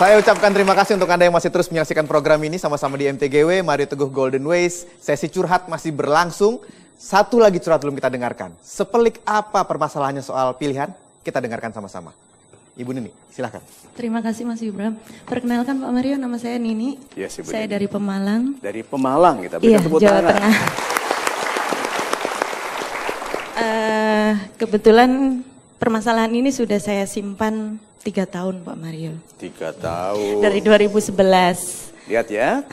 Saya ucapkan terima kasih untuk Anda yang masih terus menyaksikan program ini sama-sama di MTGW, Mario Teguh Golden Ways. Sesi curhat masih berlangsung. Satu lagi curhat belum kita dengarkan. Sepelik apa permasalahannya soal pilihan? Kita dengarkan sama-sama. Ibu Nini, silahkan. Terima kasih Mas Ibram. Perkenalkan Pak Mario, nama saya Nini. Yes, Ibu saya Nini. dari Pemalang. Dari Pemalang kita berikan Iya, tepuk Jawa tangan. Tengah. Kebetulan permasalahan ini sudah saya simpan 3 tahun Pak Mario. 3 tahun. Dari 2011. Lihat ya,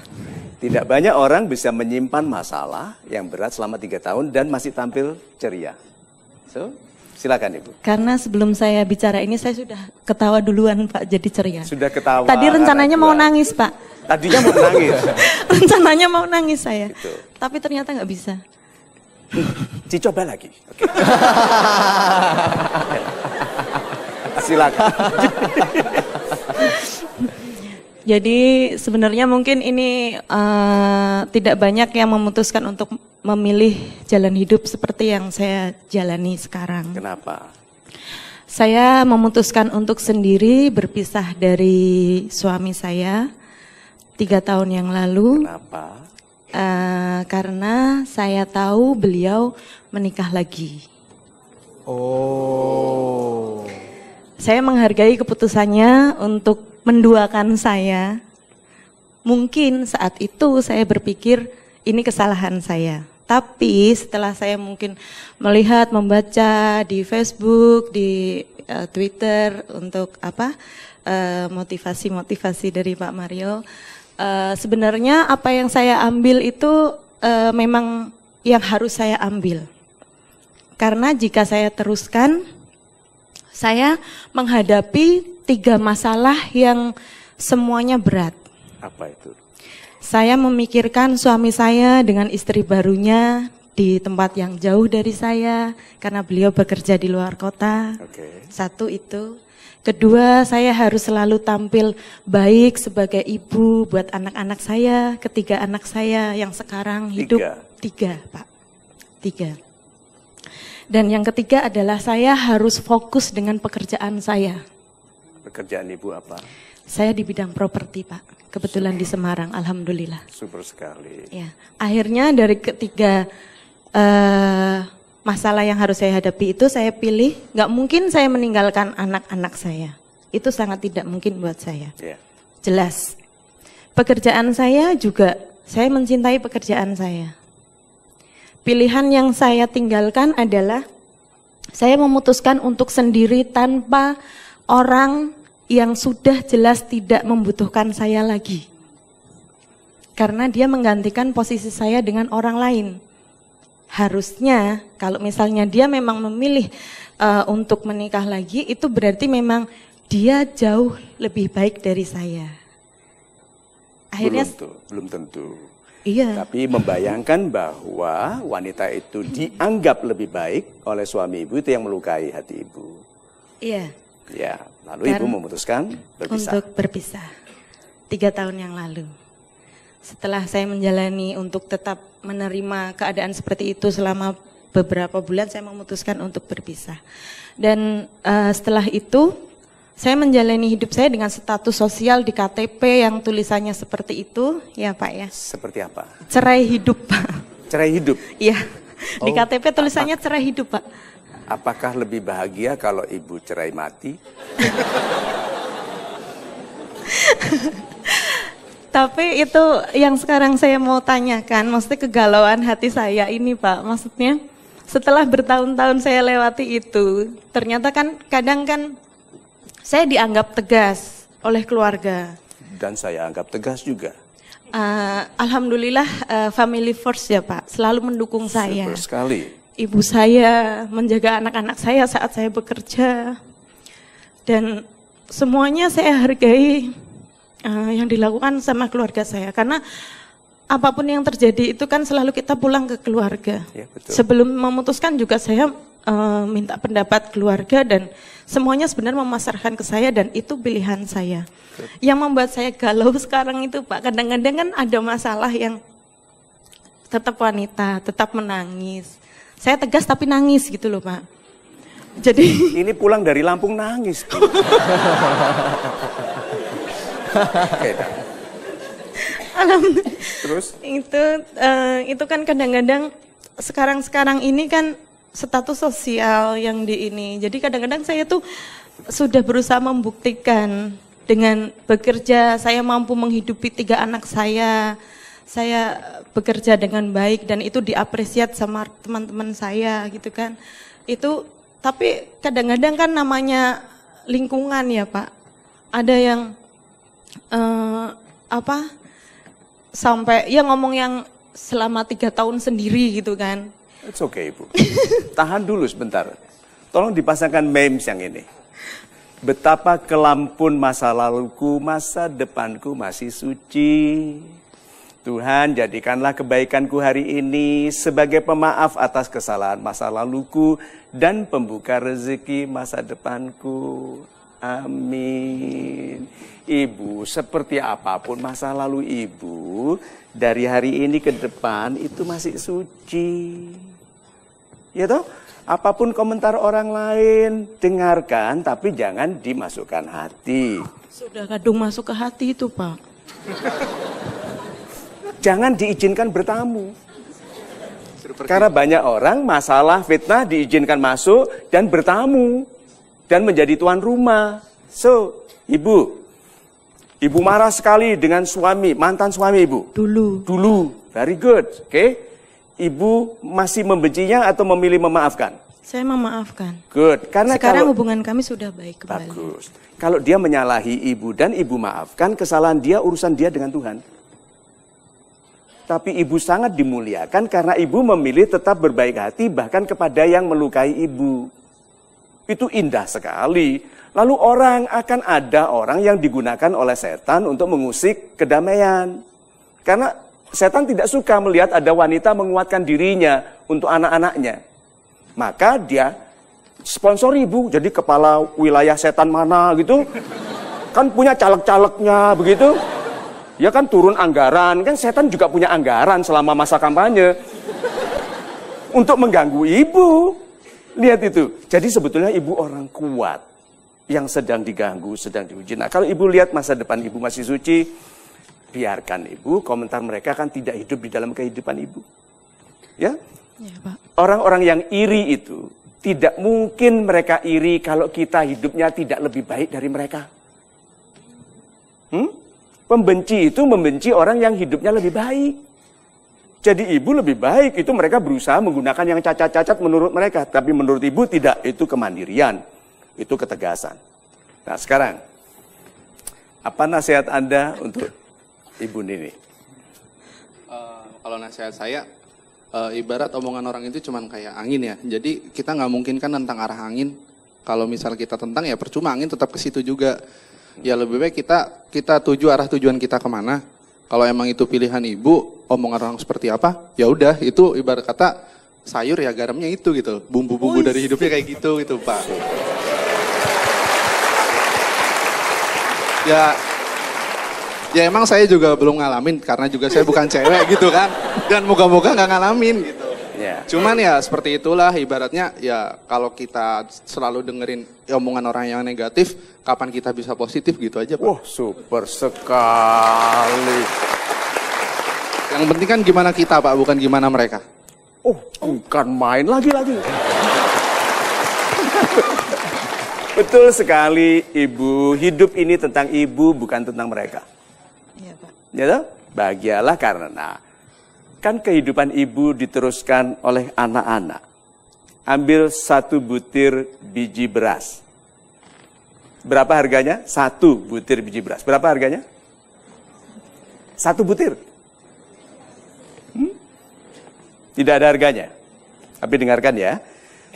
tidak banyak orang bisa menyimpan masalah yang berat selama 3 tahun dan masih tampil ceria. So, silakan Ibu. Karena sebelum saya bicara ini saya sudah ketawa duluan Pak, jadi ceria. Sudah ketawa. Tadi rencananya mau nangis Pak. Tadinya mau nangis. Rencananya mau nangis saya. Gitu. Tapi ternyata nggak bisa. Dicoba lagi. Oke. Silakan. Jadi sebenarnya mungkin ini tidak banyak yang memutuskan untuk memilih jalan hidup seperti yang saya jalani sekarang. Kenapa? Saya memutuskan untuk sendiri berpisah dari suami saya 3 tahun yang lalu. Kenapa? Karena saya tahu beliau menikah lagi. Oh. Saya menghargai keputusannya untuk menduakan saya. Mungkin saat itu saya berpikir ini kesalahan saya. Tapi setelah saya mungkin melihat, membaca di Facebook, di Twitter untuk motivasi-motivasi dari Pak Mario, sebenarnya apa yang saya ambil itu memang yang harus saya ambil. Karena jika saya teruskan, saya menghadapi 3 masalah yang semuanya berat. Apa itu? Saya memikirkan suami saya dengan istri barunya di tempat yang jauh dari saya karena beliau bekerja di luar kota. Oke. Satu itu. Kedua, saya harus selalu tampil baik sebagai ibu buat anak-anak saya. Ketiga anak saya yang sekarang hidup. 3, Pak. 3. Dan yang ketiga adalah saya harus fokus dengan pekerjaan saya. Pekerjaan Ibu apa? Saya di bidang properti, Pak. Kebetulan di Semarang, alhamdulillah. Super sekali. Ya, akhirnya dari ketiga masalah yang harus saya hadapi itu saya pilih, nggak mungkin saya meninggalkan anak-anak saya. Itu sangat tidak mungkin buat saya. Yeah. Jelas. Pekerjaan saya juga, saya mencintai pekerjaan saya. Pilihan yang saya tinggalkan adalah saya memutuskan untuk sendiri tanpa orang yang sudah jelas tidak membutuhkan saya lagi. Karena dia menggantikan posisi saya dengan orang lain. Harusnya kalau misalnya dia memang memilih untuk menikah lagi, itu berarti memang dia jauh lebih baik dari saya. Akhirnya belum tentu. Iya. Tapi membayangkan bahwa wanita itu dianggap lebih baik oleh suami Ibu itu yang melukai hati Ibu. Iya. Ya, lalu Ibu memutuskan berpisah. Untuk berpisah 3 tahun yang lalu. Setelah saya menjalani untuk tetap menerima keadaan seperti itu selama beberapa bulan, saya memutuskan untuk berpisah. Dan setelah itu saya menjalani hidup saya dengan status sosial di KTP yang tulisannya seperti itu, ya Pak ya. Seperti apa? Cerai hidup, Pak. Cerai hidup? Iya, di KTP tulisannya cerai hidup, Pak. Apakah lebih bahagia kalau Ibu cerai mati? Tapi itu yang sekarang saya mau tanyakan, maksudnya kegalauan hati saya ini Pak, maksudnya setelah bertahun-tahun saya lewati itu, ternyata kan kadang kan saya dianggap tegas oleh keluarga. Dan saya anggap tegas juga. Alhamdulillah family first ya Pak, selalu mendukung saya. Super sekali. Ibu saya menjaga anak-anak saya saat saya bekerja. Dan semuanya saya hargai yang dilakukan sama keluarga saya. Karena apapun yang terjadi itu kan selalu kita pulang ke keluarga. Ya, betul. Sebelum memutuskan juga saya minta pendapat keluarga dan semuanya sebenarnya memasarkan ke saya dan itu pilihan saya. Yang membuat saya galau sekarang itu Pak, kadang-kadang kan ada masalah yang tetap wanita, tetap menangis. Saya tegas tapi nangis gitu loh Pak. Jadi ini pulang dari Lampung nangis. Oke, dah. Alhamdulillah. Terus? Itu kan kadang-kadang sekarang ini kan status sosial yang di ini. Jadi kadang-kadang saya tuh sudah berusaha membuktikan dengan bekerja saya mampu menghidupi 3 anak saya. Saya bekerja dengan baik dan itu diapresiasi sama teman-teman saya gitu kan. Tapi kadang-kadang kan namanya lingkungan ya Pak. Ada yang sampai ya ngomong yang selama 3 tahun sendiri gitu kan. It's okay, Ibu. Tahan dulu sebentar. Tolong dipasangkan memes yang ini. Betapa kelampun masa laluku, masa depanku masih suci. Tuhan, jadikanlah kebaikanku hari ini sebagai pemaaf atas kesalahan masa laluku dan pembuka rezeki masa depanku. Amin. Ibu, seperti apapun masa lalu Ibu, dari hari ini ke depan itu masih suci. Ya toh? Apapun komentar orang lain, dengarkan tapi jangan dimasukkan hati. Sudah kadung masuk ke hati itu Pak. Jangan diizinkan bertamu. Karena banyak orang masalah fitnah diizinkan masuk dan bertamu. Dan menjadi tuan rumah. So, Ibu marah sekali dengan suami, mantan suami Ibu? Dulu, very good. Oke. Ibu masih membencinya atau memilih memaafkan? Saya memaafkan. Good. Karena sekarang hubungan kami sudah baik kembali. Bagus. Kalau dia menyalahi Ibu dan Ibu maafkan, kesalahan dia urusan dia dengan Tuhan. Tapi Ibu sangat dimuliakan karena Ibu memilih tetap berbaik hati bahkan kepada yang melukai Ibu. Itu indah sekali. Lalu akan ada orang yang digunakan oleh setan untuk mengusik kedamaian. Karena setan tidak suka melihat ada wanita menguatkan dirinya untuk anak-anaknya. Maka dia sponsor Ibu jadi kepala wilayah setan mana gitu. Kan punya caleg-calegnya begitu. Ya kan turun anggaran, kan setan juga punya anggaran selama masa kampanye. Untuk mengganggu Ibu. Lihat itu. Jadi sebetulnya Ibu orang kuat. Yang sedang diganggu, sedang diuji. Nah kalau Ibu lihat masa depan Ibu masih suci, biarkan Ibu, komentar mereka kan tidak hidup di dalam kehidupan Ibu. Ya? Ya, Pak. Orang-orang yang iri itu, tidak mungkin mereka iri kalau kita hidupnya tidak lebih baik dari mereka. Pembenci itu membenci orang yang hidupnya lebih baik. Jadi Ibu lebih baik, itu mereka berusaha menggunakan yang cacat-cacat menurut mereka. Tapi menurut Ibu tidak, itu kemandirian. Itu ketegasan. Nah sekarang, apa nasihat Anda untuk Ibu Nini? Kalau nasihat saya, ibarat omongan orang itu cuman kayak angin ya. Jadi kita nggak mungkin kan tentang arah angin. Kalau misal kita tentang ya percuma, angin tetap ke situ juga. Ya lebih baik kita tuju arah tujuan kita kemana. Kalau emang itu pilihan Ibu, omongan orang seperti apa, ya udah itu ibarat kata sayur ya garamnya itu gitu. Bumbu-bumbu dari hidupnya kayak gitu Pak. Ya emang saya juga belum ngalamin karena juga saya bukan cewek gitu kan. Dan moga-moga nggak ngalamin gitu. Yeah. Cuman ya seperti itulah ibaratnya ya kalau kita selalu dengerin omongan orang yang negatif, kapan kita bisa positif gitu aja Pak. Wah super sekali. Yang penting kan gimana kita Pak, bukan gimana mereka. Oh bukan main lagi-lagi. Betul sekali Ibu, hidup ini tentang Ibu bukan tentang mereka. Iya Pak. Ya toh? Bahagialah karena kan kehidupan Ibu diteruskan oleh anak-anak. Ambil 1 butir biji beras. Berapa harganya? 1 butir biji beras. Berapa harganya? 1 butir. Tidak ada harganya. Tapi dengarkan ya.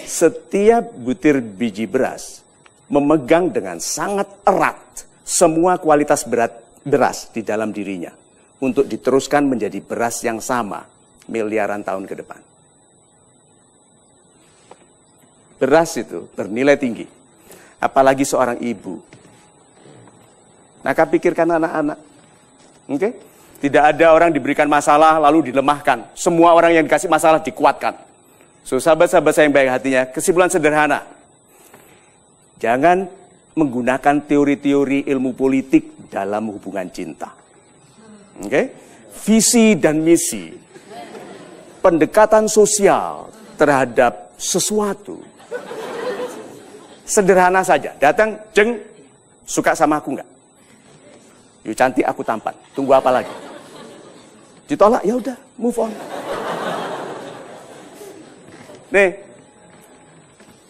Setiap butir biji beras memegang dengan sangat erat semua kualitas beras di dalam dirinya untuk diteruskan menjadi beras yang sama miliaran tahun ke depan. Beras itu bernilai tinggi, apalagi seorang ibu. Maka pikirkan anak-anak, oke? Tidak ada orang diberikan masalah lalu dilemahkan. Semua orang yang dikasih masalah dikuatkan. So, sahabat-sahabat saya yang baik hatinya, kesimpulan sederhana. Jangan menggunakan teori-teori ilmu politik dalam hubungan cinta. Oke? Visi dan misi, pendekatan sosial terhadap sesuatu. Sederhana saja, datang, jeng, suka sama aku nggak? Yuk cantik aku tampan, tunggu apa lagi? Ditolak, ya udah, move on. Nih,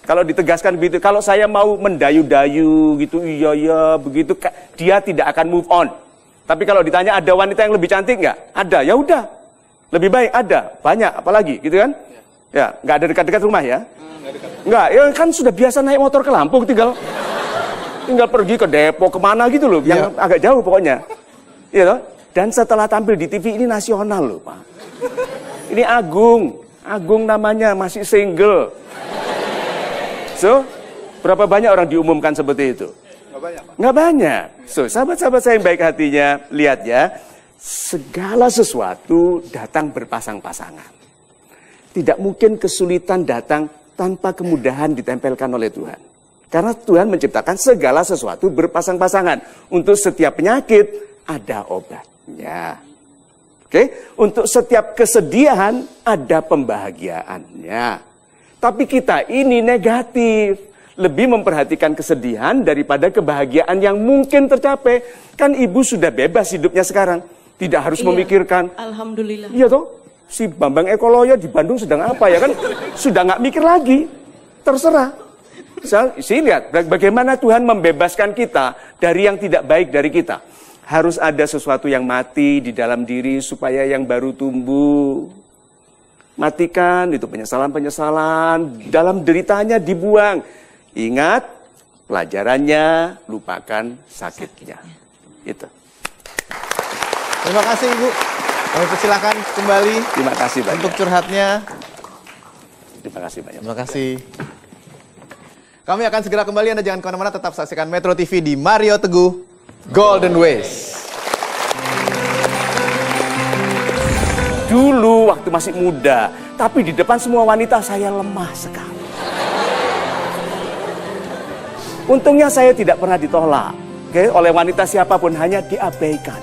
kalau ditegaskan begitu, kalau saya mau mendayu-dayu gitu, iya begitu, dia tidak akan move on. Tapi kalau ditanya ada wanita yang lebih cantik nggak? Ada, ya udah. Lebih baik ada, banyak, apalagi gitu kan? Ya, nggak ada dekat-dekat rumah ya? Nggak, ya kan sudah biasa naik motor ke Lampung, tinggal pergi ke Depok kemana gitu loh, yang agak jauh pokoknya. Iya toh? Dan setelah tampil di TV ini nasional loh Pak. Ini Agung namanya, masih single. So, berapa banyak orang diumumkan seperti itu? Nggak banyak. So, sahabat-sahabat saya yang baik hatinya, lihat ya, segala sesuatu datang berpasang-pasangan. Tidak mungkin kesulitan datang tanpa kemudahan ditempelkan oleh Tuhan. Karena Tuhan menciptakan segala sesuatu berpasang-pasangan. Untuk setiap penyakit ada obatnya. Oke? Untuk setiap kesedihan ada pembahagiaannya. Tapi kita ini negatif. Lebih memperhatikan kesedihan daripada kebahagiaan yang mungkin tercapai. Kan ibu sudah bebas hidupnya sekarang. Tidak harus memikirkan. Alhamdulillah. Iya toh? Si Bambang Ekoloyo di Bandung sedang apa ya kan? Sudah nggak mikir lagi. Terserah. Saya lihat bagaimana Tuhan membebaskan kita dari yang tidak baik dari kita. Harus ada sesuatu yang mati di dalam diri supaya yang baru tumbuh. Matikan itu penyesalan-penyesalan. Dalam deritanya dibuang. Ingat pelajarannya, lupakan sakitnya. Itu. Terima kasih Ibu. Kami persilakan kembali. Terima kasih banyak. Untuk curhatnya. Terima kasih banyak. Terima kasih. Kami akan segera kembali, Anda jangan kemana-mana, tetap saksikan Metro TV di Mario Teguh Golden Ways. Dulu waktu masih muda, tapi di depan semua wanita saya lemah sekali. Untungnya saya tidak pernah ditolak, oleh wanita siapapun, hanya diabaikan.